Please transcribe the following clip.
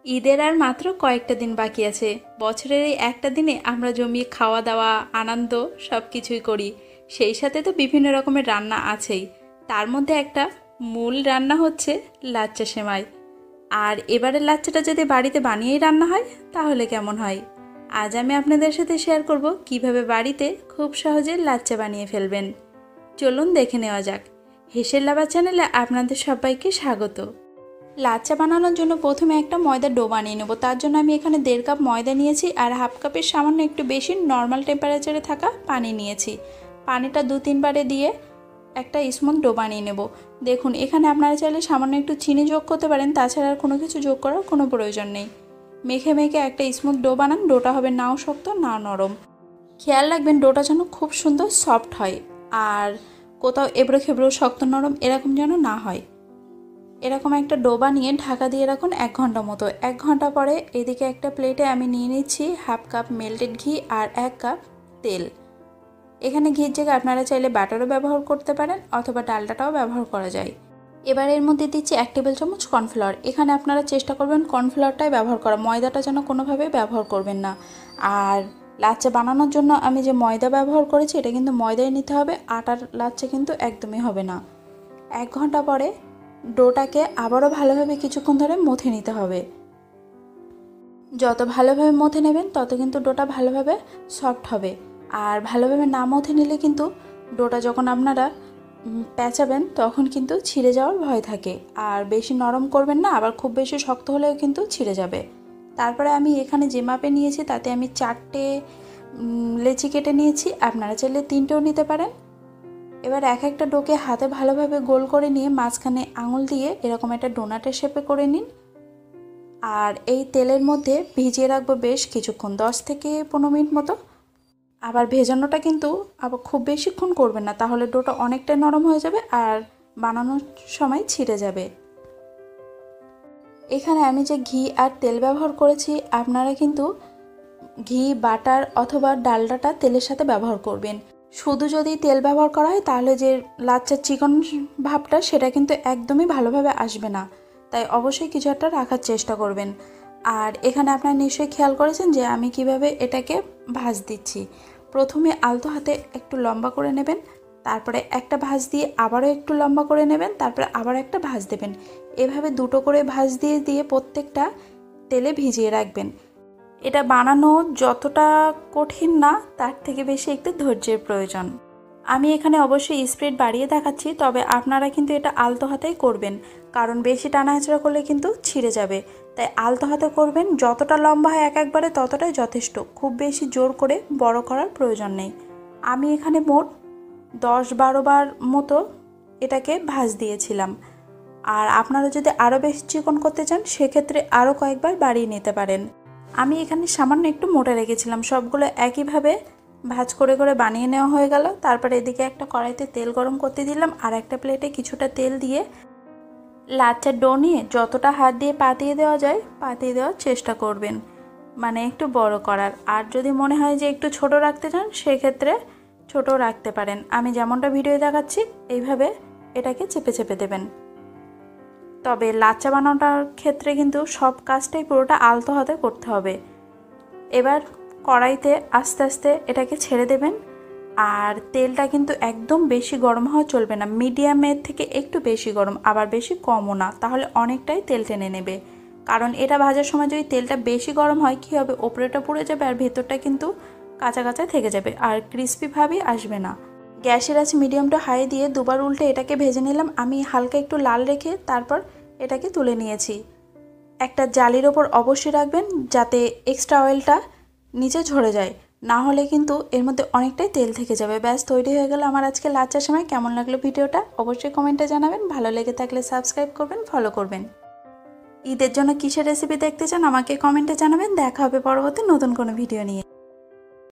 ঈদের আর মাত্র কয়েকটা দিন বাকি আছে। বছরের এই একটা দিনে আমরা জমিয়ে খাওয়া দাওয়া, আনন্দ সব কিছুই করি। সেই সাথে তো বিভিন্ন রকমের রান্না আছেই। তার মধ্যে একটা মূল রান্না হচ্ছে লাচ্চা সেমাই। আর এবারের লাচ্চাটা যদি বাড়িতে বানিয়েই রান্না হয় তাহলে কেমন হয়? আজ আমি আপনাদের সাথে শেয়ার করব কিভাবে বাড়িতে খুব সহজে লাচ্চা বানিয়ে ফেলবেন। চলুন দেখে নেওয়া যাক। হেসেল লাভার চ্যানেলে আপনাদের সবাইকে স্বাগত। লাচ্চা বানানোর জন্য প্রথমে একটা ময়দার ডো বানিয়ে নেব। তার জন্য আমি এখানে 1.5 কাপ ময়দা নিয়েছি আর হাফ কাপের সামান্য একটু বেশি নর্মাল টেম্পারেচারে থাকা পানি নিয়েছি। পানিটা 2-3 বারে দিয়ে একটা স্মুথ ডো বানিয়ে নেব। দেখুন, এখানে আপনারা চাইলে সামান্য একটু চিনি যোগ করতে পারেন, তাছাড়া আর কোনো কিছু যোগ করার কোনো প্রয়োজন নেই। মেখে মেখে একটা স্মুথ ডো বানান। ডোটা হবে নাও শক্ত নাও নরম। খেয়াল রাখবেন ডোটা যেন খুব সুন্দর সফট হয়, আর কোথাও এবড়ো খেবড়ো শক্ত নরম এরকম যেন না হয়। এরকম একটা ডো বানিয়ে ঢাকা দিয়ে রাখুন 1 ঘন্টা মতো। 1 ঘন্টা পরে এদিকে একটা প্লেটে আমি নিয়ে নিচ্ছি হাফ কাপ মেল্টেড ঘি আর 1 কাপ তেল। এখানে ঘির জায়গায় আপনারা চাইলে বাটারও ব্যবহার করতে পারেন অথবা ডালডাটাও ব্যবহার করা যায়। এবার এর মধ্যে দিচ্ছি 1 টেবিল চামচ কর্নফ্লাওয়ার। এখানে আপনারা চেষ্টা করবেন কর্নফ্লাওয়ারটাই ব্যবহার করা, ময়দাটা যেন কোনোভাবেই ব্যবহার করবেন না। আর লাচ্চা বানানোর জন্য আমি যে ময়দা ব্যবহার করেছি এটা কিন্তু ময়দাই নিতে হবে, আটার লাচ্চা কিন্তু একদমই হবে না। 1 ঘন্টা পরে ডোটাকে আবারও ভালোভাবে কিছুক্ষণ ধরে মথে নিতে হবে। যত ভালোভাবে মথে নেবেন তত কিন্তু ডোটা ভালোভাবে সফট হবে। আর ভালোভাবে না মথে নিলে কিন্তু ডোটা যখন আপনারা প্যাঁচাবেন তখন কিন্তু ছিঁড়ে যাওয়ার ভয় থাকে। আর বেশি নরম করবেন না, আবার খুব বেশি শক্ত হলেও কিন্তু ছিঁড়ে যাবে। তারপরে আমি এখানে যে মাপে নিয়েছি তাতে আমি 4টে লেচি কেটে নিয়েছি, আপনারা চাইলে 3টেও নিতে পারেন। এবার এক একটা ডোকে হাতে ভালোভাবে গোল করে নিয়ে মাঝখানে আঙুল দিয়ে এরকম একটা ডোনাটের শেপে করে নিন। আর এই তেলের মধ্যে ভিজিয়ে রাখবো বেশ কিছুক্ষণ, 10 থেকে 15 মিনিট মতো। আবার ভেজানোটা কিন্তু আবার খুব বেশিক্ষণ করবেন না, তাহলে ডোটা অনেকটাই নরম হয়ে যাবে আর বানানোর সময় ছিঁড়ে যাবে। এখানে আমি যে ঘি আর তেল ব্যবহার করেছি, আপনারা কিন্তু ঘি, বাটার অথবা ডালডাটা তেলের সাথে ব্যবহার করবেন। শুধু যদি তেল ব্যবহার করা হয় তাহলে যে লাচ্চার চিকন ভাবটা সেটা কিন্তু একদমই ভালোভাবে আসবে না, তাই অবশ্যই কিছু একটা রাখার চেষ্টা করবেন। আর এখানে আপনারা নিশ্চয়ই খেয়াল করেছেন যে আমি কিভাবে এটাকে ভাঁজ দিচ্ছি। প্রথমে আলতো হাতে একটু লম্বা করে নেবেন, তারপরে একটা ভাঁজ দিয়ে আবারও একটু লম্বা করে নেবেন, তারপরে আবার একটা ভাঁজ দেবেন। এভাবে দুটো করে ভাঁজ দিয়ে দিয়ে প্রত্যেকটা তেলে ভিজিয়ে রাখবেন। এটা বানানো যতটা কঠিন না, তার থেকে বেশি একটু ধৈর্যের প্রয়োজন। আমি এখানে অবশ্যই স্পিড বাড়িয়ে দেখাচ্ছি, তবে আপনারা কিন্তু এটা আলতো হাতেই করবেন, কারণ বেশি টানাহেঁচড়া করলে কিন্তু ছিঁড়ে যাবে। তাই আলতো হাতে করবেন, যতটা লম্বা হয় একবারে ততটাই যথেষ্ট, খুব বেশি জোর করে বড় করার প্রয়োজন নেই। আমি এখানে মোট 10-12 বার মতো এটাকে ভাঁজ দিয়েছিলাম। আর আপনারা যদি আরও বেশি চিকন করতে চান সেক্ষেত্রে আরও কয়েকবার বাড়িয়ে নিতে পারেন। আমি এখানে সামান্য একটু মোটা রেখেছিলাম। সবগুলো একইভাবে ভাঁজ করে করে বানিয়ে নেওয়া হয়ে গেল। তারপরে এদিকে একটা কড়াইতে তেল গরম করতে দিলাম আর একটা প্লেটে কিছুটা তেল দিয়ে লাচ্চার ডো নিয়ে যতটা হাত দিয়ে পাতিয়ে দেওয়া যায় পাতিয়ে দেওয়ার চেষ্টা করবেন, মানে একটু বড় করার। আর যদি মনে হয় যে একটু ছোট রাখতে চান সেক্ষেত্রে ছোট রাখতে পারেন। আমি যেমনটা ভিডিও দেখাচ্ছি এইভাবে এটাকে চেপে চেপে দেবেন। তবে লাচ্চা বানানোটার ক্ষেত্রে কিন্তু সব কাজটাই পুরোটা আলতো হাতে করতে হবে। এবার কড়াইতে আস্তে আস্তে এটাকে ছেড়ে দেবেন। আর তেলটা কিন্তু একদম বেশি গরম হওয়া চলবে না, মিডিয়ামের থেকে একটু বেশি গরম, আবার বেশি কমও না, তাহলে অনেকটাই তেল টেনে নেবে। কারণ এটা ভাজার সময় যদি তেলটা বেশি গরম হয় কী হবে, ওপরেটা পুড়ে যাবে আর ভেতরটা কিন্তু কাঁচা কাঁচা থেকে যাবে আর ক্রিস্পিভাবেই আসবে না। গ্যাসের আছে মিডিয়াম টু হাই দিয়ে দুবার উল্টে এটাকে ভেজে নিলাম। আমি হালকা একটু লাল রেখে তারপর এটাকে তুলে নিয়েছি। একটা জালির ওপর অবশ্যই রাখবেন যাতে এক্সট্রা অয়েলটা নিচে ঝরে যায়, না হলে কিন্তু এর মধ্যে অনেকটাই তেল থেকে যাবে। ব্যাস তৈরি হয়ে গেল আমার আজকে লাচ্চার সময়। কেমন লাগলো ভিডিওটা অবশ্যই কমেন্টে জানাবেন। ভালো লেগে থাকলে সাবস্ক্রাইব করবেন, ফলো করবেন। ঈদের জন্য কিসের রেসিপি দেখতে চান আমাকে কমেন্টে জানাবেন। দেখা হবে পরবর্তী নতুন কোনো ভিডিও নিয়ে।